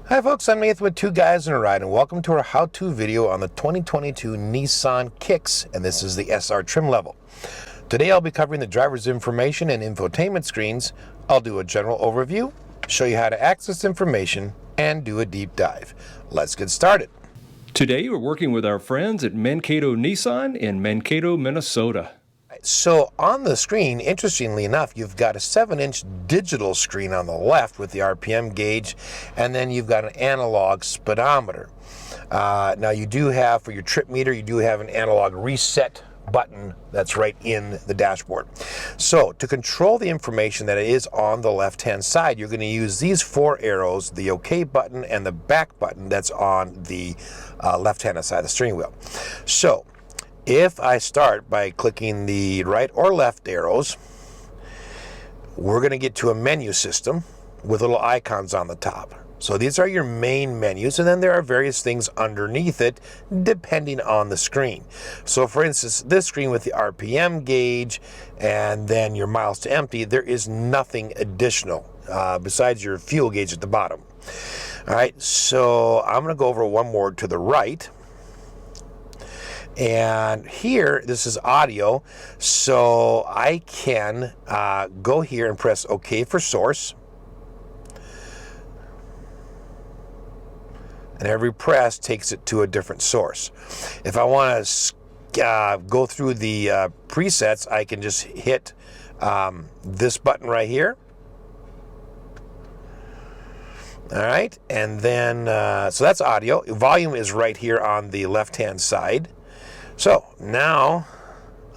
Hi folks, I'm Nathan with Two Guys in a Ride, and welcome to our how-to video on the 2022 Nissan Kicks, and this is the SR trim level. Today I'll be covering the driver's information and infotainment screens. I'll do a general overview, show you how to access information, and do a deep dive. Let's get started. Today we're working with our friends at Mankato Nissan in Mankato, Minnesota. So on the screen, interestingly enough, you've got a 7-inch digital screen on the left with the RPM gauge, and then you've got an analog speedometer. Now you do have, for your trip meter, you do have an analog reset button that's right in the dashboard. So to control the information that is on the left-hand side, you're going to use these 4 arrows, the OK button and the back button that's on the left-hand side of the steering wheel. So if I start by clicking the right or left arrows, we're going to get to a menu system with little icons on the top. So these are your main menus, and then there are various things underneath it depending on the screen. So for instance, this screen with the RPM gauge and then your miles to empty, there is nothing additional besides your fuel gauge at the bottom. All right, so I'm going to go over one more to the right. And here, this is audio, so I can go here and press OK for source. And every press takes it to a different source. If I want to go through the presets, I can just hit this button right here. All right, and then, so that's audio. Volume is right here on the left-hand side. So now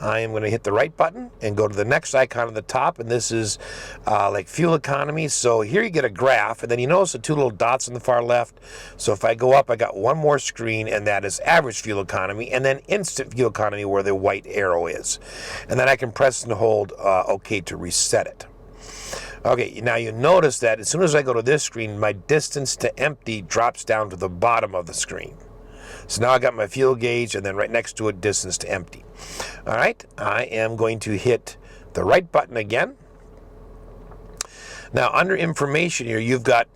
I am going to hit the right button and go to the next icon at the top, and this is like fuel economy. So here you get a graph, and then you notice the 2 little dots on the far left. So if I go up, I got one more screen, and that is average fuel economy, and then instant fuel economy where the white arrow is. And then I can press and hold OK to reset it. Okay, now you notice that as soon as I go to this screen, my distance to empty drops down to the bottom of the screen. So now I got my fuel gauge, and then right next to it, distance to empty. All right, I am going to hit the right button again. Now under information here, you've got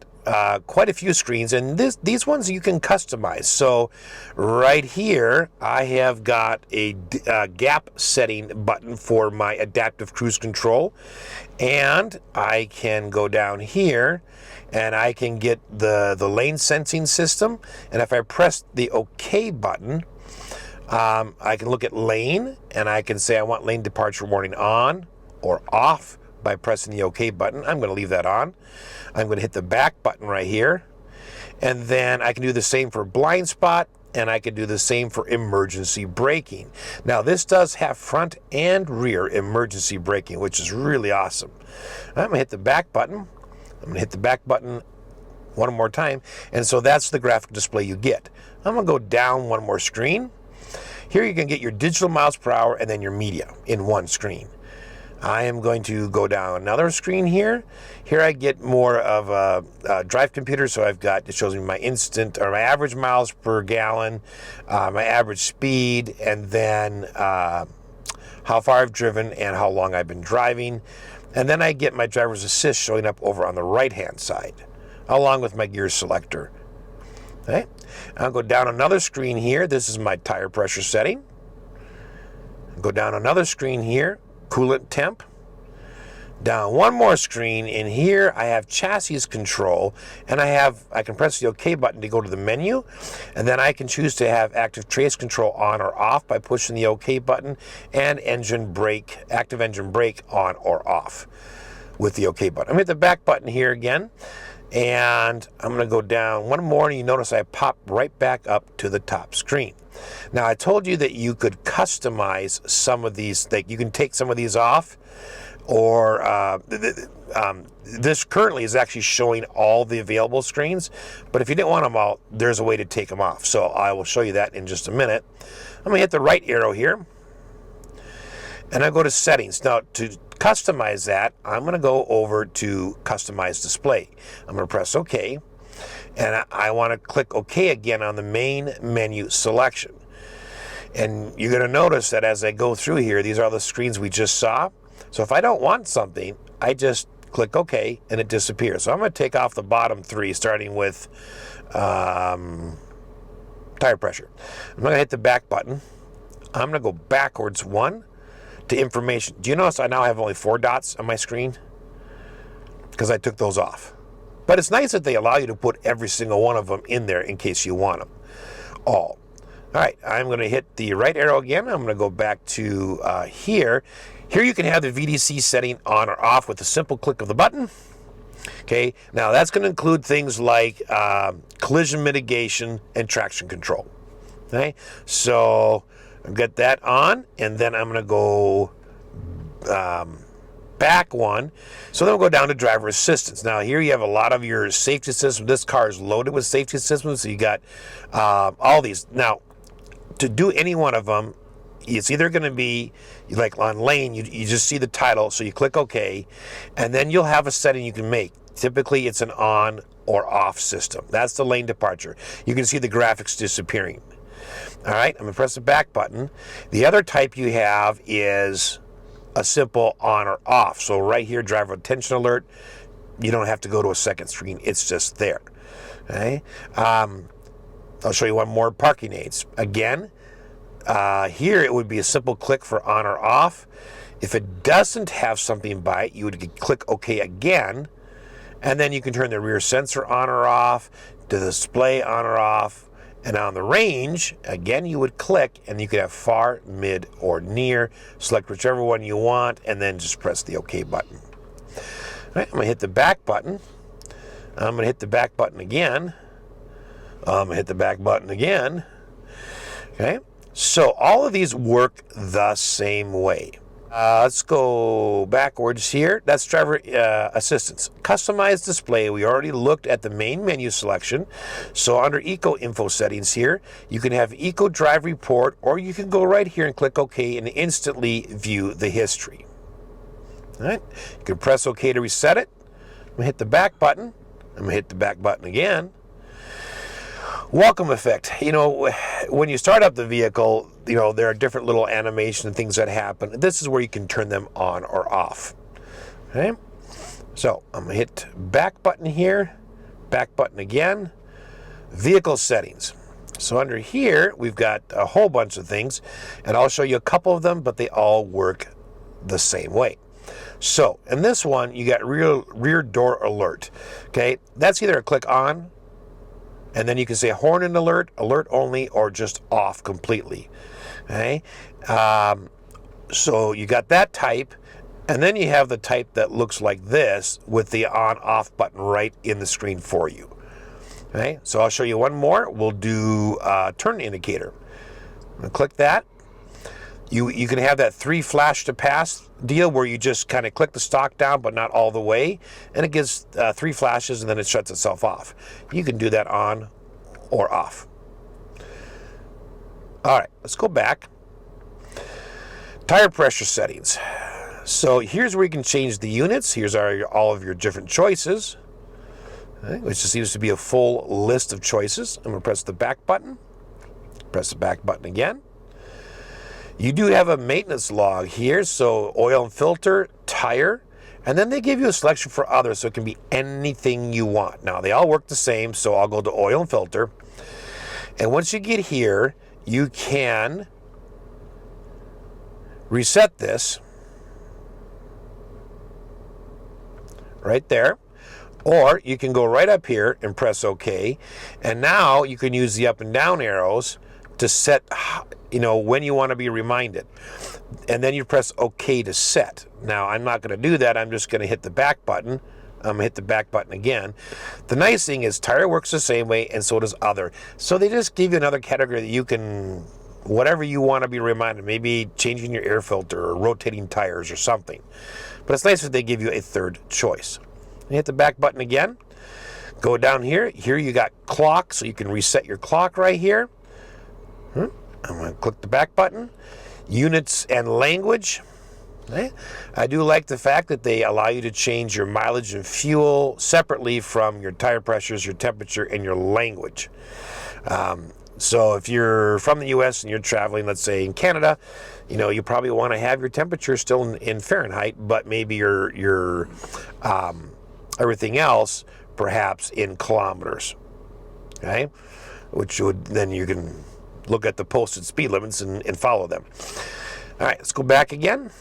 quite a few screens, and these ones you can customize. So right here, I have got a gap setting button for my adaptive cruise control, and I can go down here and I can get the lane sensing system, and if I press the OK button, I can look at lane, and I can say I want lane departure warning on or off by pressing the OK button. I'm going to leave that on. I'm going to hit the back button right here, and then I can do the same for blind spot, and I can do the same for emergency braking. Now this does have front and rear emergency braking, which is really awesome. I'm going to hit the back button. I'm going to hit the back button one more time, and so that's the graphic display you get. I'm going to go down one more screen. Here you can get your digital miles per hour and then your media in one screen. I am going to go down another screen here. Here I get more of a drive computer, so I've got, it shows me my instant or my average miles per gallon, my average speed, and then how far I've driven and how long I've been driving. And then I get my driver's assist showing up over on the right-hand side, along with my gear selector. Okay, I'll go down another screen here. This is my tire pressure setting. Go down another screen here, coolant temp. Down one more screen, and here I have chassis control, and I can press the OK button to go to the menu, and then I can choose to have active trace control on or off by pushing the OK button, and engine brake, active engine brake on or off with the OK button. I'm going to hit the back button here again, and I'm going to go down one more, and you notice I pop right back up to the top screen. Now I told you that you could customize some of these, like you can take some of these off, or this currently is actually showing all the available screens, but if you didn't want them all, there's a way to take them off. So I will show you that in just a minute. I'm going to hit the right arrow here, and I go to settings. Now to customize that, I'm going to go over to customize display. I'm going to press OK, and I want to click OK again on the main menu selection. And you're going to notice that as I go through here, these are all the screens we just saw. So if I don't want something, I just click OK, and it disappears. So I'm going to take off the bottom 3, starting with tire pressure. I'm going to hit the back button. I'm going to go backwards 1 to information. Do you notice I now have only 4 dots on my screen? Because I took those off. But it's nice that they allow you to put every single one of them in there in case you want them all. All right, I'm going to hit the right arrow again. I'm going to go back to here. Here you can have the VDC setting on or off with a simple click of the button. Okay, now that's going to include things like collision mitigation and traction control. Okay, so I've got that on, and then I'm going to go back 1. So then we'll go down to driver assistance. Now here you have a lot of your safety systems. This car is loaded with safety systems, so you got all these. Now, to do any one of them, it's either going to be like on lane, you just see the title, so you click OK, and then you'll have a setting you can make. Typically it's an on or off system. That's the lane departure. You can see the graphics disappearing. All right, I'm going to press the back button. The other type you have is a simple on or off. So right here, driver attention alert, you don't have to go to a second screen, it's just there. Okay, I'll show you one more, parking aids. Again, here it would be a simple click for on or off. If it doesn't have something by it, you would click OK again, and then you can turn the rear sensor on or off, the display on or off, and on the range, again, you would click, and you could have far, mid, or near. Select whichever one you want, and then just press the OK button. All right, I'm going to hit the back button. I'm going to hit the back button again. I'm going to hit the back button again. Okay, so all of these work the same way. Let's go backwards here. That's driver assistance. Customized display. We already looked at the main menu selection. So under Eco Info settings here, you can have Eco Drive Report, or you can go right here and click OK and instantly view the history. All right. You can press OK to reset it. I'm going to hit the back button. I'm going to hit the back button again. Welcome effect. You know, when you start up the vehicle, you know, there are different little animation and things that happen. This is where you can turn them on or off. Okay, so I'm going to hit back button here, back button again, vehicle settings. So under here, we've got a whole bunch of things, and I'll show you a couple of them, but they all work the same way. So in this one, you got rear door alert. Okay, that's either a click on, and then you can say horn and alert, alert only, or just off completely. Okay, so you got that type, and then you have the type that looks like this with the on-off button right in the screen for you. Okay, so I'll show you one more. We'll do turn indicator. I'm gonna click that. You can have that 3 flash to pass deal where you just kind of click the stock down but not all the way, and it gives 3 flashes and then it shuts itself off. You can do that on or off. All right, let's go back. Tire pressure settings. So here's where you can change the units. Here's all of your different choices, which seems to be a full list of choices. I'm going to press the back button. Press the back button again. You do have a maintenance log here, so oil and filter, tire, and then they give you a selection for others, so it can be anything you want. Now, they all work the same, so I'll go to oil and filter. And once you get here, you can reset this right there, or you can go right up here and press OK. And now you can use the up and down arrows to set, you know, when you want to be reminded, and then you press OK to set. Now I'm not going to do that. I'm just going to hit the back button. I'm going to hit the back button again. The nice thing is tire works the same way, and so does other. So they just give you another category that you can, whatever you want to be reminded, maybe changing your air filter or rotating tires or something. But it's nice that they give you a third choice. You hit the back button again. Go down here. Here you got clock, so you can reset your clock right here. I'm going to click the back button. Units and language. Okay. I do like the fact that they allow you to change your mileage and fuel separately from your tire pressures, your temperature, and your language. So if you're from the U.S. and you're traveling, let's say in Canada, you probably want to have your temperature still in Fahrenheit, but maybe your everything else perhaps in kilometers. Okay, which would then you can look at the posted speed limits and follow them. All right, let's go back again.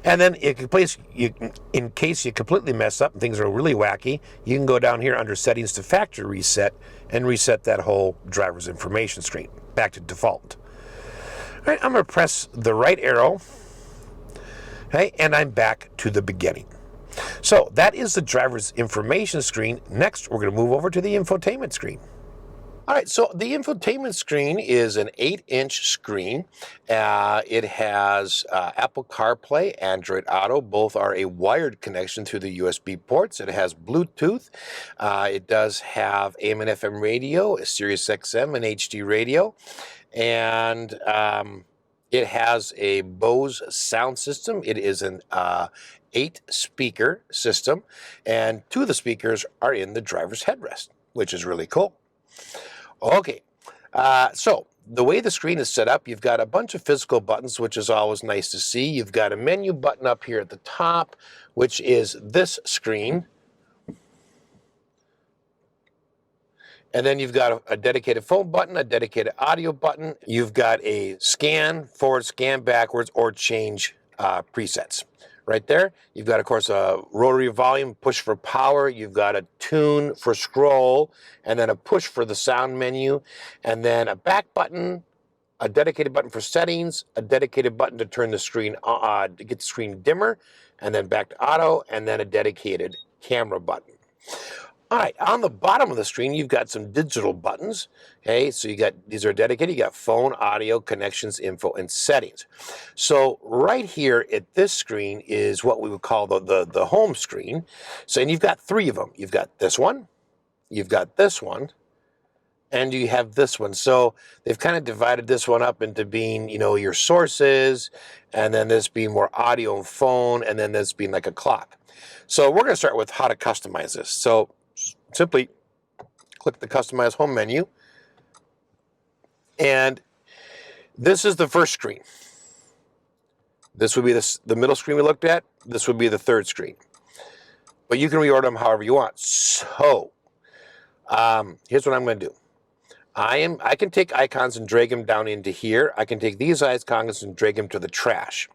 And then in case you completely mess up and things are really wacky, you can go down here under settings to factory reset and reset that whole driver's information screen back to default. All right, I'm going to press the right arrow, okay, and I'm back to the beginning. So that is the driver's information screen. Next, we're going to move over to the infotainment screen. All right, so the infotainment screen is an 8-inch screen. It has Apple CarPlay, Android Auto. Both are a wired connection through the USB ports. It has Bluetooth. It does have AM and FM radio, SiriusXM, and HD radio. And it has a Bose sound system. It is an 8-speaker system, and 2 of the speakers are in the driver's headrest, which is really cool. Okay, so the way the screen is set up, you've got a bunch of physical buttons, which is always nice to see. You've got a menu button up here at the top, which is this screen. And then you've got a dedicated phone button, a dedicated audio button. You've got a scan forward, scan backwards, or change presets. Right there, you've got, of course, a rotary volume, push for power. You've got a tune for scroll, and then a push for the sound menu, and then a back button, a dedicated button for settings, a dedicated button to turn the screen to get the screen dimmer, and then back to auto, and then a dedicated camera button. All right, on the bottom of the screen, you've got some digital buttons. Okay, so these are dedicated. You got phone, audio, connections, info, and settings. So right here at this screen is what we would call the home screen. So, and you've got 3 of them. You've got this one, you've got this one, and you have this one. So they've kind of divided this one up into being, your sources, and then this being more audio and phone, and then this being like a clock. So we're going to start with how to customize this. So simply click the Customize Home menu, and this is the first screen. This would be the middle screen we looked at. This would be the 3rd screen. But you can reorder them however you want. So here's what I'm going to do. I can take icons and drag them down into here. I can take these icons and drag them to the trash.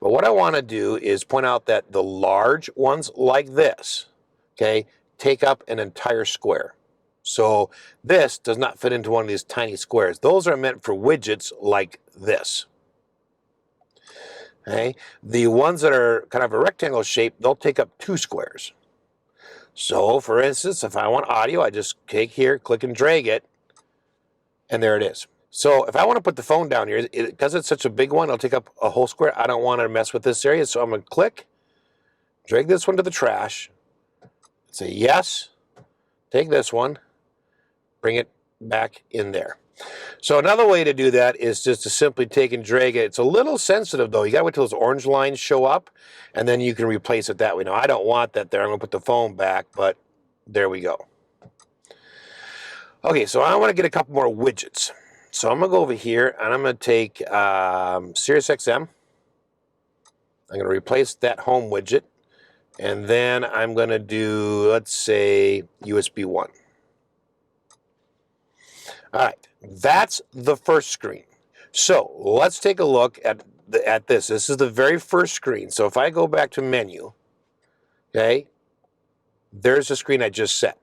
But what I want to do is point out that the large ones like this, okay, take up an entire square. So this does not fit into one of these tiny squares. Those are meant for widgets like this. Okay, the ones that are kind of a rectangle shape, they'll take up 2 squares. So for instance, if I want audio, I just take here, click and drag it, and there it is. So if I want to put the phone down here, because it's such a big one, it'll take up a whole square. I don't want to mess with this area, so I'm going to click, drag this one to the trash, say yes, take this one, bring it back in there. So another way to do that is just to simply take and drag it. It's a little sensitive though. You got to wait till those orange lines show up, and then you can replace it that way. Now I don't want that there. I'm going to put the phone back, but there we go. Okay, so I want to get a couple more widgets. So I'm going to go over here, and I'm going to take SiriusXM. I'm going to replace that home widget. And then I'm going to do, let's say, USB 1. All right, that's the first screen. So let's take a look at this. This is the very first screen. So if I go back to menu, okay, there's the screen I just set.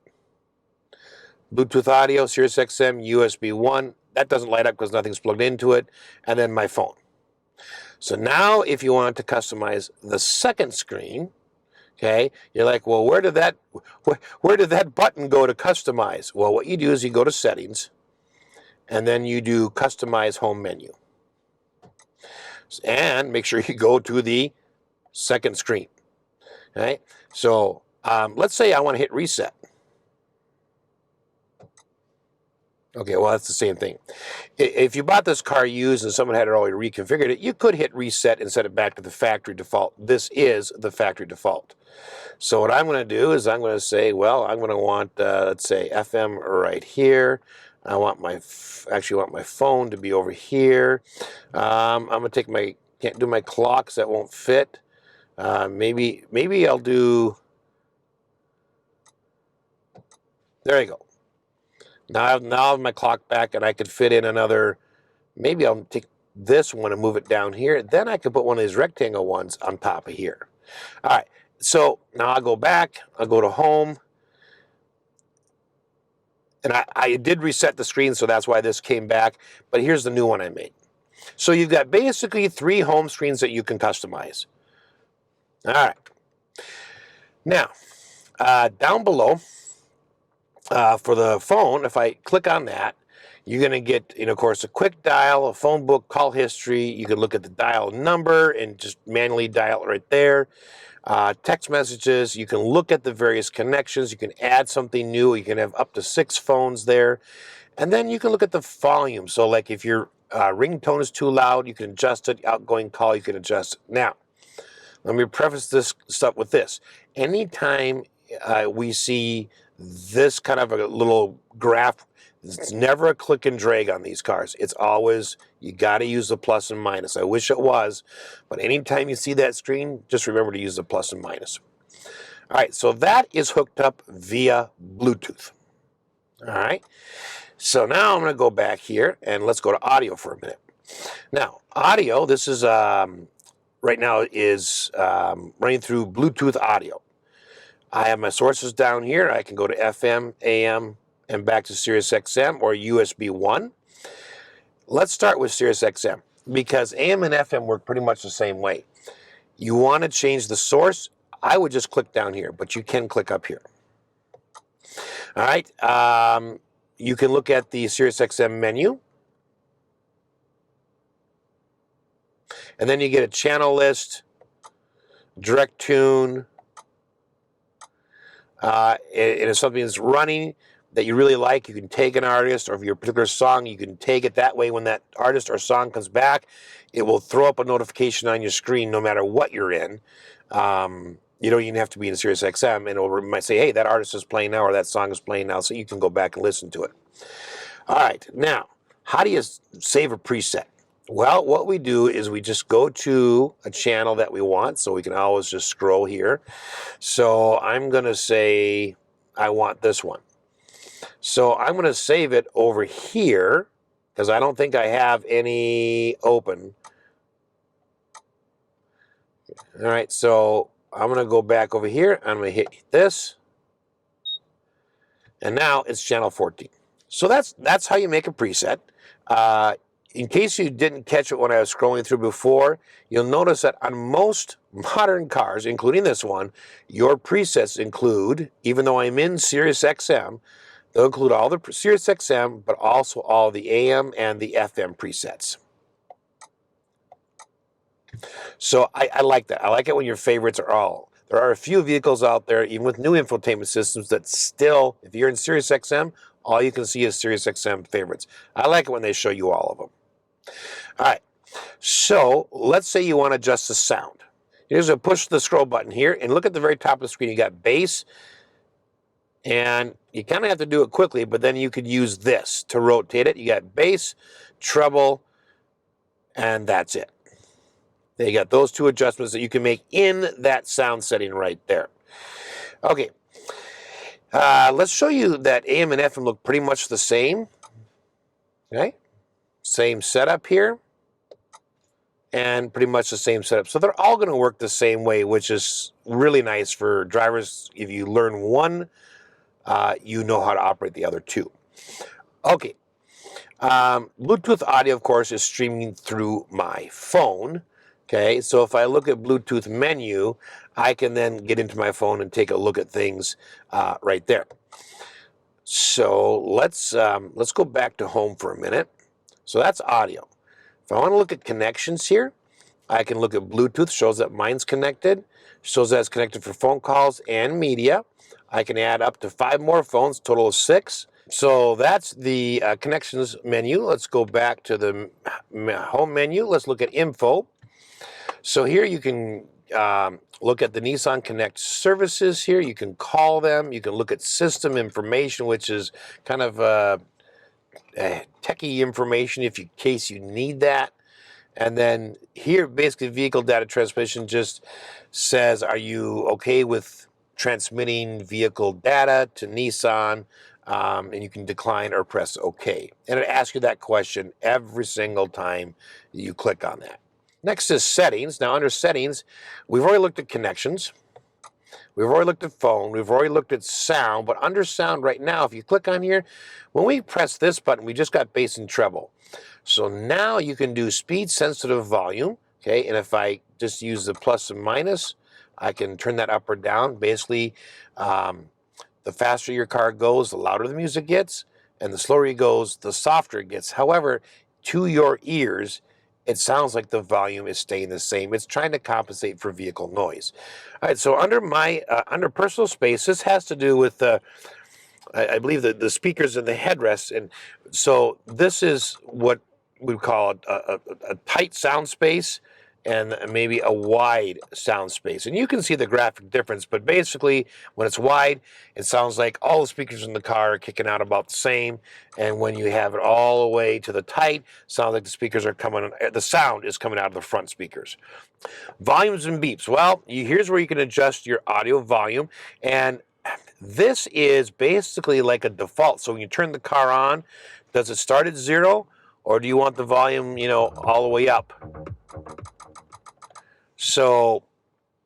Bluetooth audio, SiriusXM, USB 1. That doesn't light up because nothing's plugged into it. And then my phone. So now if you want to customize the second screen, okay, you're like, well, where did that button go to customize? Well, what you do is you go to settings, and then you do customize home menu. And make sure you go to the second screen. Okay, so let's say I want to hit reset. Okay, well, that's the same thing. If you bought this car used and someone had already reconfigured it, you could hit reset and set it back to the factory default. This is the factory default. So what I'm going to do is I'm going to say, well, I'm going to want, let's say, FM right here. I want actually want my phone to be over here. I'm going to take can't do my clocks, that won't fit. Maybe I'll do, there you go. Now I have my clock back, and I could fit in another, maybe I'll take this one and move it down here. Then I could put one of these rectangle ones on top of here. All right, so now I'll go back, I'll go to home, and I did reset the screen, so that's why this came back, but here's the new one I made. So you've got basically 3 home screens that you can customize. All right. Now, down below, for the phone, if I click on that, you're going to get, of course, a quick dial, a phone book, call history. You can look at the dial number and just manually dial it right there. Text messages, you can look at the various connections. You can add something new. You can have up to 6 phones there. And then you can look at the volume. So like if your ringtone is too loud, you can adjust it. Outgoing call, you can adjust it. Now, let me preface this stuff with this. Anytime we see this kind of a little graph, it's never a click and drag on these cars. It's always, you got to use the plus and minus. I wish it was, but anytime you see that screen, just remember to use the plus and minus. All right, so that is hooked up via Bluetooth. All right, so now I'm going to go back here and let's go to audio for a minute. Now, audio, this is right now is running through Bluetooth audio. I have my sources down here. I can go to FM, AM, and back to SiriusXM or USB 1. Let's start with SiriusXM because AM and FM work pretty much the same way. You want to change the source, I would just click down here, but you can click up here. All right. You can look at the SiriusXM menu. And then you get a channel list, direct tune. And if something is running that you really like, you can take an artist, or if your particular song, you can take it that way. When that artist or song comes back, it will throw up a notification on your screen no matter what you're in. You don't even have to be in SiriusXM, and it might say, hey, that artist is playing now, or that song is playing now, so you can go back and listen to it. All right, now, how do you save a preset? Well, what we do is we just go to a channel that we want, so we can always just scroll here. So I'm going to say I want this one. So I'm going to save it over here because I don't think I have any open. All right, so I'm going to go back over here. I'm going to hit this. And now it's channel 14. So that's how you make a preset. In case you didn't catch it when I was scrolling through before, you'll notice that on most modern cars, including this one, your presets include, even though I'm in SiriusXM, they'll include all the SiriusXM, but also all the AM and the FM presets. So I like that. I like it when your favorites are all. There are a few vehicles out there, even with new infotainment systems, that still, if you're in SiriusXM, all you can see is SiriusXM favorites. I like it when they show you all of them. All right, so let's say you want to adjust the sound. Here's a push the scroll button here, and look at the very top of the screen. You got bass, and you kind of have to do it quickly, but then you could use this to rotate it. You got bass, treble, and that's it. You got those 2 adjustments that you can make in that sound setting right there. Okay, let's show you that AM and FM look pretty much the same. Okay, same setup here, and pretty much the same setup. So they're all going to work the same way, which is really nice for drivers. If you learn one, you know how to operate the other 2. Okay, Bluetooth audio, of course, is streaming through my phone. Okay, so if I look at Bluetooth menu, I can then get into my phone and take a look at things right there. So let's go back to home for a minute. So that's audio. If I want to look at connections here, I can look at Bluetooth, shows that mine's connected, shows that it's connected for phone calls and media. I can add up to 5 more phones, total of 6. So that's the connections menu. Let's go back to the home menu. Let's look at info. So here you can look at the Nissan Connect services here. You can call them. You can look at system information, which is kind of techie information if in case you need that. And then here, basically, vehicle data transmission just says, are you okay with transmitting vehicle data to Nissan? And you can decline or press OK. And it asks you that question every single time you click on that. Next is settings. Now, under settings, we've already looked at connections. We've already looked at phone. We've already looked at sound. But under sound right now, if you click on here, when we press this button, we just got bass and treble. So now you can do speed sensitive volume, okay? And if I just use the plus and minus, I can turn that up or down. Basically, the faster your car goes, the louder the music gets, and the slower it goes, the softer it gets. However, to your ears, it sounds like the volume is staying the same. It's trying to compensate for vehicle noise. All right, so under my under personal space, this has to do with I believe the speakers and the headrests, and so this is what we call a tight sound space and maybe a wide sound space. And you can see the graphic difference, but basically when it's wide, it sounds like all the speakers in the car are kicking out about the same. And when you have it all the way to the tight, sounds like the speakers are coming, the sound is coming out of the front speakers. Volumes and beeps. Well, here's where you can adjust your audio volume, and this is basically like a default. So when you turn the car on, does it start at 0, or do you want the volume, all the way up? So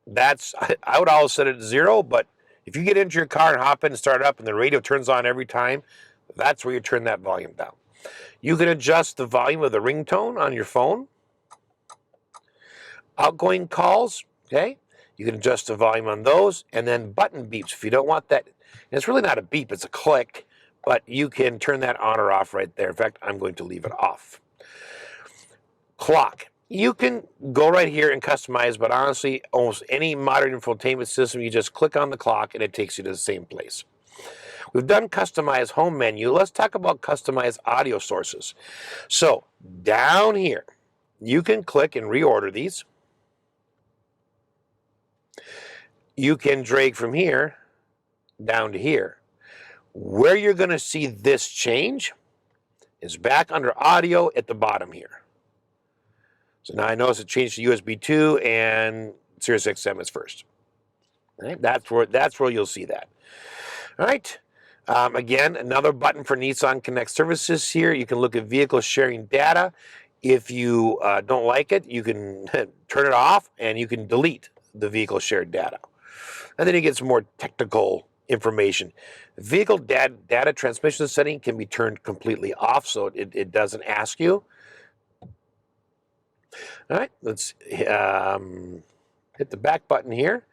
that's, I would always set it at 0, but if you get into your car and hop in and start it up and the radio turns on every time, that's where you turn that volume down. You can adjust the volume of the ringtone on your phone. Outgoing calls, okay? You can adjust the volume on those, and then button beeps. If you don't want that, and it's really not a beep, it's a click, but you can turn that on or off right there. In fact, I'm going to leave it off. Clock. You can go right here and customize, but honestly, almost any modern infotainment system, you just click on the clock and it takes you to the same place. We've done customized home menu. Let's talk about customized audio sources. So down here, you can click and reorder these. You can drag from here down to here. Where you're going to see this change is back under audio at the bottom here. So now I notice it changed to USB 2 and SiriusXM is first. All right, that's where you'll see that. All right. Again, another button for Nissan Connect services here. You can look at vehicle sharing data. If you don't like it, you can turn it off and you can delete the vehicle shared data. And then you get some more technical information. Vehicle data transmission setting can be turned completely off, so it doesn't ask you. All right, let's hit the back button here.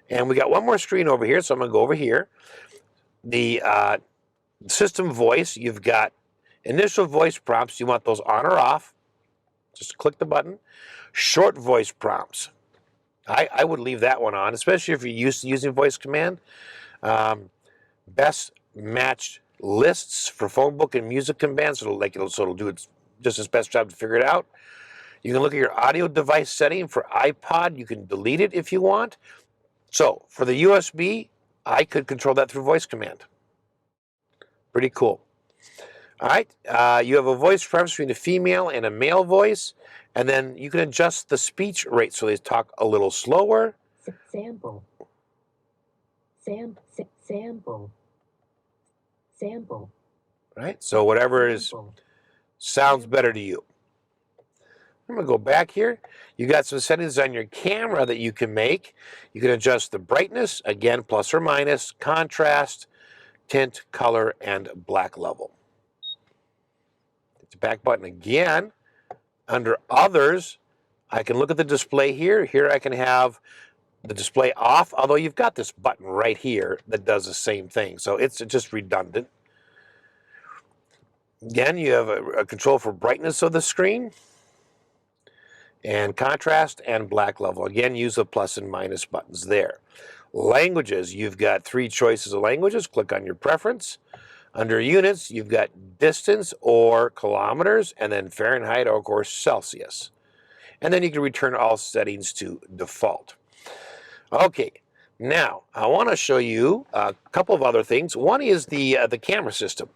And we got one more screen over here, so I'm going to go over here. The system voice, you've got initial voice prompts. You want those on or off. Just click the button. Short voice prompts. I would leave that one on, especially if you're used to using voice command. Best matched lists for phone book and music command, so it'll do just its best job to figure it out. You can look at your audio device setting for iPod. You can delete it if you want. So for the USB, I could control that through voice command. Pretty cool. All right, you have a voice preference between a female and a male voice, and then you can adjust the speech rate so they talk a little slower. Sample. Right, so whatever sounds better to you. I'm going to go back here. You got some settings on your camera that you can make. You can adjust the brightness, again, plus or minus, contrast, tint, color, and black level. Hit the back button again. Under Others, I can look at the display here. Here I can have the display off, although you've got this button right here that does the same thing. So it's just redundant. Again, you have a control for brightness of the screen, and contrast and black level. Again, use the plus and minus buttons there. Languages, you've got 3 choices of languages. Click on your preference. Under units, you've got distance or kilometers, and then Fahrenheit or, of course, Celsius. And then you can return all settings to default. Okay, now I want to show you a couple of other things. One is the camera system.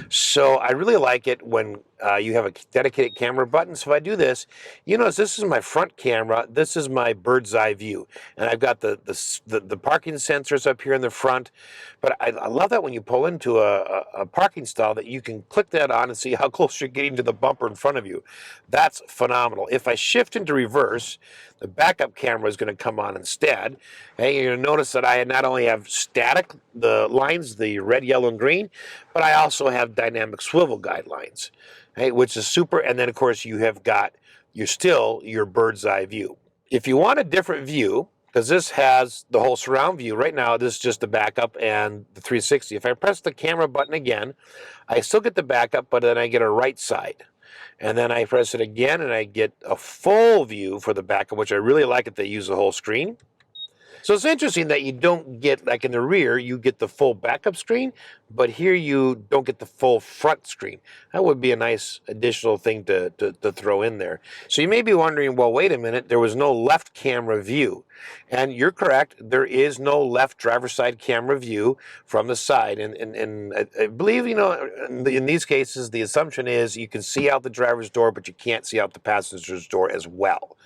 So I really like it when you have a dedicated camera button. So if I do this, you notice this is my front camera. This is my bird's eye view. And I've got the parking sensors up here in the front. But I love that when you pull into a parking stall that you can click that on and see how close you're getting to the bumper in front of you. That's phenomenal. If I shift into reverse, the backup camera is going to come on instead. And you're going to notice that I not only have static, the lines, the red, yellow, and green, but I also have dynamic swivel guidelines, okay, which is super. And then, of course, you have got your bird's eye view. If you want a different view, because this has the whole surround view, right now this is just the backup and the 360. If I press the camera button again, I still get the backup, but then I get a right side. And then I press it again and I get a full view for the backup, which I really like it. They use the whole screen. So it's interesting that you don't get, like in the rear, you get the full backup screen, but here you don't get the full front screen. That would be a nice additional thing to throw in there. So you may be wondering, well, wait a minute, there was no left camera view. And you're correct, there is no left driver's side camera view from the side. And I believe, in these cases, the assumption is you can see out the driver's door, but you can't see out the passenger's door as well.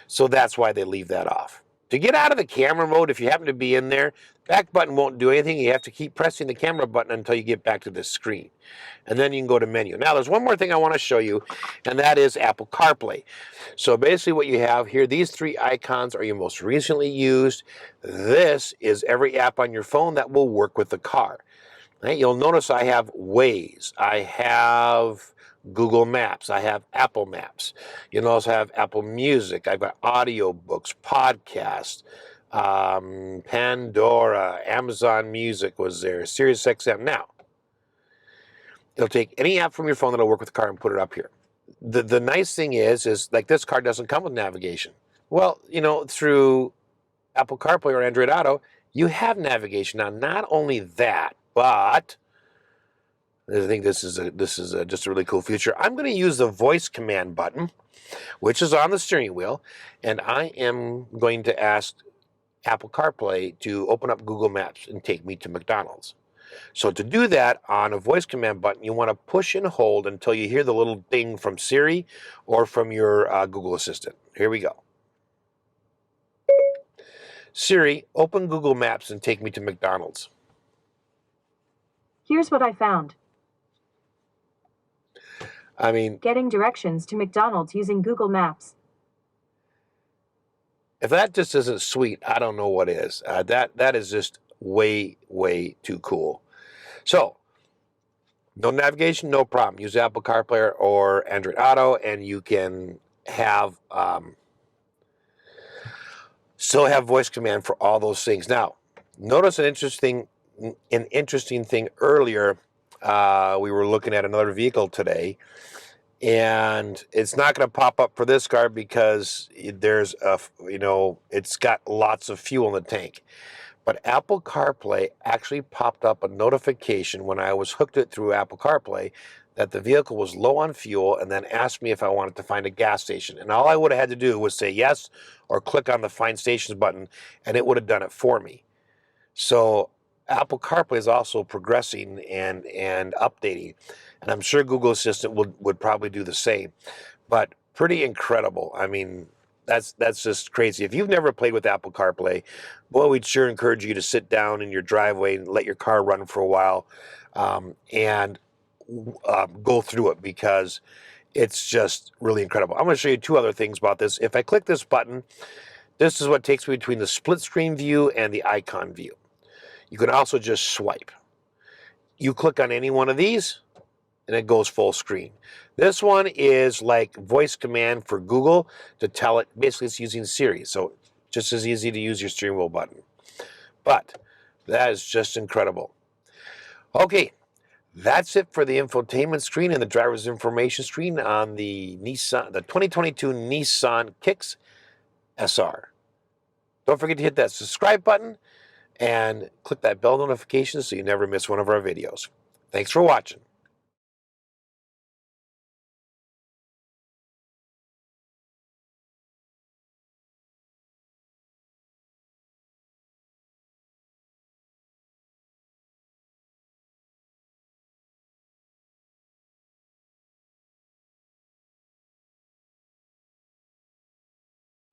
So that's why they leave that off. To get out of the camera mode, if you happen to be in there, back button won't do anything. You have to keep pressing the camera button until you get back to this screen. And then you can go to menu. Now, there's one more thing I want to show you, and that is Apple CarPlay. So basically what you have here, these three icons are your most recently used. This is every app on your phone that will work with the car. Right? You'll notice I have Waze. I have Google Maps. I have Apple Maps. You also have Apple Music. I've got audiobooks, podcasts, Pandora, Amazon Music was there, SiriusXM. Now, it'll take any app from your phone that'll work with the car and put it up here. The nice thing is like this car doesn't come with navigation. Well, through Apple CarPlay or Android Auto, you have navigation. Now, not only that, but I think this is just a really cool feature. I'm going to use the voice command button, which is on the steering wheel, and I am going to ask Apple CarPlay to open up Google Maps and take me to McDonald's. So to do that on a voice command button, you want to push and hold until you hear the little ding from Siri or from your Google Assistant. Here we go. Siri, open Google Maps and take me to McDonald's. Here's what I found. I mean, Getting directions to McDonald's using Google Maps. if that just isn't sweet, I don't know what is. That is just way, way too cool. So, no navigation, no problem. Use Apple CarPlay or Android Auto, and you can have still have voice command for all those things. Now, notice an interesting thing earlier. We were looking at another vehicle today, and it's not going to pop up for this car because there's it's got lots of fuel in the tank. But Apple CarPlay actually popped up a notification when I was hooked it through Apple CarPlay that the vehicle was low on fuel, and then asked me if I wanted to find a gas station. And all I would have had to do was say yes or click on the Find Stations button, and it would have done it for me. So Apple CarPlay is also progressing and updating, and I'm sure Google Assistant would probably do the same. But pretty incredible. I mean, that's just crazy. If you've never played with Apple CarPlay, boy, we'd sure encourage you to sit down in your driveway and let your car run for a while and go through it, because it's just really incredible. I'm going to show you two other things about this. If I click this button, this is what takes me between the split screen view and the icon view. You can also just swipe. You click on any one of these, and it goes full screen. This one is like voice command for Google to tell it. Basically, it's using Siri, so just as easy to use your steering wheel button. But that is just incredible. Okay, that's it for the infotainment screen and the driver's information screen on the 2022 Nissan Kicks SR. Don't forget to hit that subscribe button and click that bell notification so you never miss one of our videos. Thanks for watching.